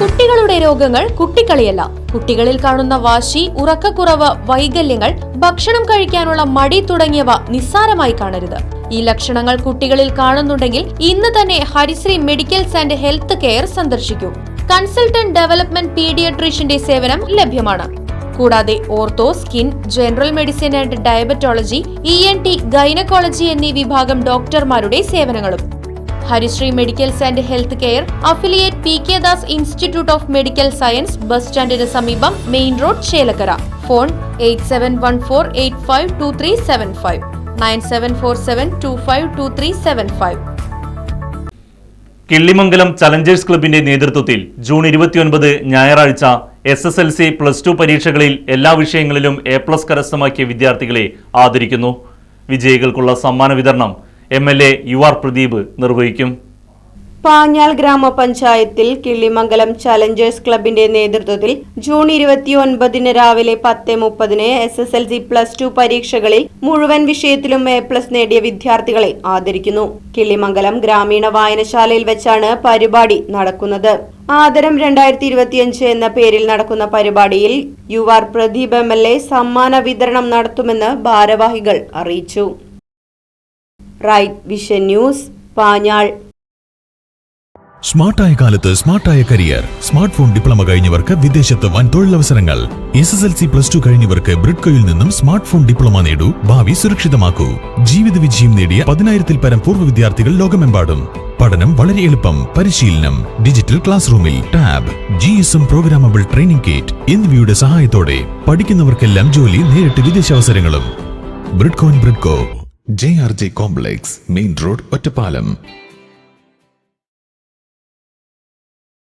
കുട്ടികളുടെ രോഗങ്ങൾ കുട്ടിക്കളിയല്ല. കുട്ടികളിൽ കാണുന്ന വാശി, ഉറക്കക്കുറവ്, വൈകല്യങ്ങൾ, ഭക്ഷണം കഴിക്കാനുള്ള മടി തുടങ്ങിയവ നിസ്സാരമായി കാണരുത്. ഈ ലക്ഷണങ്ങൾ കുട്ടികളിൽ കാണുന്നുണ്ടെങ്കിൽ ഇന്ന് തന്നെ Harisree medicals and health care സന്ദർശിക്കൂ. കൺസൾട്ടന്റ് ഡെവലപ്മെന്റ് പീഡിയാട്രീഷ്യന്റെ സേവനം ലഭ്യമാണ്. കൂടാതെ ortho, skin, general medicine and diabetology, ENT, gynaecology എന്നീ വിഭാഗം ഡോക്ടർമാരുടെ സേവനങ്ങളും. Harisree medicals and health care, affiliate PK Das institute of medical science, bus സ്റ്റാൻഡിന് സമീപം, main road, Chelakkara. Phone 8714852375 9747252375. Killimangalam challengers ക്ലബിന്റെ നേതൃത്വത്തിൽ ജൂൺ 29 ഞായറാഴ്ച SSLC +2 പരീക്ഷകളിൽ എല്ലാ വിഷയങ്ങളിലും A+ കരസ്ഥമാക്കിയ വിദ്യാർത്ഥികളെ ആദരിക്കുന്നു. വിജയികൾക്കുള്ള സമ്മാന വിതരണം MLA UR പ്രദീപ് നിർവഹിക്കും. പാഞ്ഞാൾ ഗ്രാമപഞ്ചായത്തിൽ കിള്ളിമംഗലം ചലഞ്ചേഴ്സ് ക്ലബിന്റെ നേതൃത്വത്തിൽ ജൂൺ 29 രാവിലെ 10:30 SSLC +2 പരീക്ഷകളിൽ മുഴുവൻ വിഷയത്തിലും A+ നേടിയ വിദ്യാർത്ഥികളെ ആദരിക്കുന്നു. കിള്ളിമംഗലം ഗ്രാമീണ വായനശാലയിൽ വെച്ചാണ് പരിപാടി നടക്കുന്നത്. ആദരം 2025 എന്ന പേരിൽ നടക്കുന്ന പരിപാടിയിൽ UR പ്രദീപ് MLA സമ്മാന വിതരണം നടത്തുമെന്ന് ഭാരവാഹികൾ അറിയിച്ചു. Right vision news, Panjal. സ്മാർട്ടായ കാലത്ത് സ്മാർട്ടായ കരിയർ. സ്മാർട്ട് ഫോൺ ഡിപ്ലോമ കഴിഞ്ഞവർക്ക് വിദേശത്ത് വൻ തൊഴിലവസരങ്ങൾ. SSLC +2 കഴിഞ്ഞവർക്ക് ബ്രിഡ്കോയിൽ നിന്നും സ്മാർട്ട് ഫോൺ ഡിപ്ലോമ നേടൂ. ഭാവി സുരക്ഷിതമാക്കൂ. ജീവിത വിജയം നേടിയ 10,000-ൽ പരം പൂർവ്വ വിദ്യാർത്ഥികൾ ലോകമെമ്പാടും. പഠനം വളരെ എളുപ്പം. പരിശീലനം ഡിജിറ്റൽ ക്ലാസ് റൂമിൽ, tab, GSM programmable training kit എന്നിവയുടെ സഹായത്തോടെ പഠിക്കുന്നവർക്കെല്ലാം ജോലി, നേരിട്ട് വിദേശാവസരങ്ങളും. Bridco JRJ complex, main road, Ottapalam.